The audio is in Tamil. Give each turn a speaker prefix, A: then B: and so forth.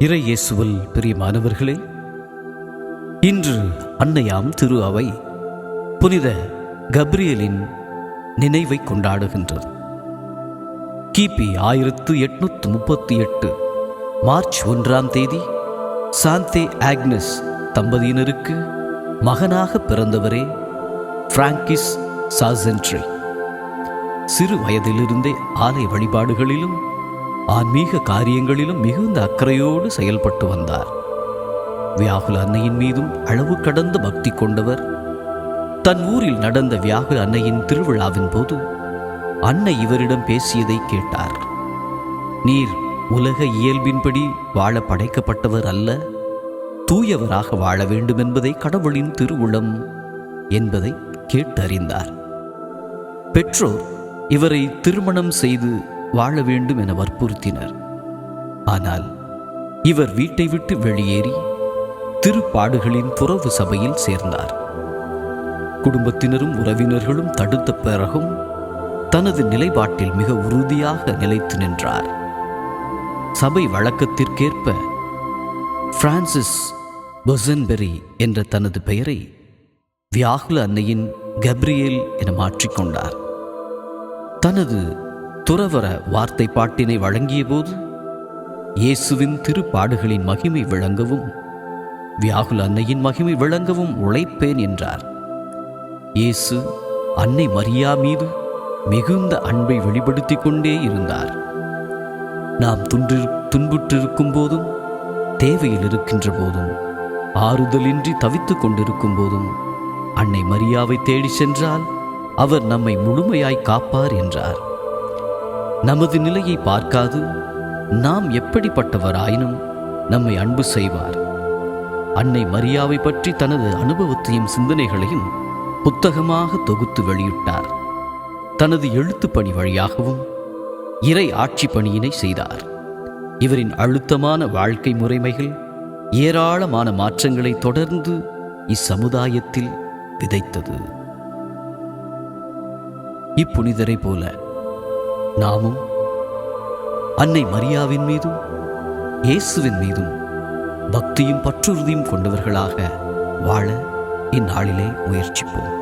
A: இறை இயேசுவில் பிரியமானவர்களே, இன்று அன்னையாம் திரு அவை புனித கப்ரியலின் நினைவை கொண்டாடுகின்றது. கிபி 1838 மார்ச் 1ஆம் தேதி சாந்தே ஆக்னஸ் தம்பதியினருக்கு மகனாக பிறந்தவரே பிராங்கிஸ் சாசென்ட்ரி. சிறு வயதிலிருந்தே ஆலய வழிபாடுகளிலும் ஆன்மீக காரியங்களிலும் மிகுந்த அக்கறையோடு செயல்பட்டு வந்தார். வியாகுல அன்னையின் மீதும் அளவு கடந்த பக்தி கொண்டவர். தன் ஊரில் நடந்த வியாகுல அன்னையின் திருவிழாவின் போது அன்னை இவரிடம் பேசியதை கேட்டார். நீர் உலக இயல்பின்படி வாழ படைக்கப்பட்டவர் அல்ல, தூயவராக வாழ வேண்டும் என்பதை கடவுளின் திருவுளம் என்பதை கேட்டறிந்தார். பெற்றோர் இவரை திருமணம் செய்து வாழ வேண்டும் என வற்புறுத்தினர். ஆனால் இவர் வீட்டை விட்டு வெளியேறி திருப்பாடுகளின் துறவு சபையில் சேர்ந்தார். குடும்பத்தினரும் உறவினர்களும் தடுத்த பிறகும் தனது நிலைப்பாட்டில் மிக உறுதியாக நிலைத்து நின்றார். சபை வழக்கத்திற்கேற்ப பிரான்சிஸ் பொசன்பெரி என்ற தனது பெயரை வியாகுல அன்னையின் கப்ரியேல் என மாற்றிக்கொண்டார். தனது துறவற வார்த்தை பாட்டினை வழங்கிய போது இயேசுவின் திருப்பாடுகளின் மகிமை விளங்கவும் வியாகுல அன்னையின் மகிமை விளங்கவும் உழைப்பேன் என்றார். இயேசு அன்னை மரியா மீது மிகுந்த அன்பை வெளிப்படுத்தி கொண்டே இருந்தார். நாம் துன்புற்றிருக்கும் போதும், தேவையில் இருக்கின்ற போதும், ஆறுதலின்றி தவித்துக் கொண்டிருக்கும் போதும் அன்னை மரியாவை தேடி சென்றால் அவர் நம்மை முழுமையாய் காப்பார் என்றார். நமது நிலையை பார்க்காது நாம் எப்படிப்பட்டவராயினும் நம்மை அன்பு செய்வார். அன்னை மரியாவை பற்றி தனது அனுபவத்தையும் சிந்தனைகளையும் புத்தகமாக தொகுத்து வெளியிட்டார். தனது எழுத்து பணி வழியாகவும் இறை ஆட்சி பணியினை செய்தார். இவரின் அழுத்தமான வாழ்க்கை முறைமைகள் ஏராளமான மாற்றங்களை தொடர்ந்து இச்சமுதாயத்தில் விதைத்தது. இப்புனிதரை போல நாமும் அன்னை மரியாவின் மீதும் இயேசுவின் மீதும் பக்தியும் பற்றுறுதியும் கொண்டவர்களாக வாழ இந்நாளிலே முயற்சிப்போம்.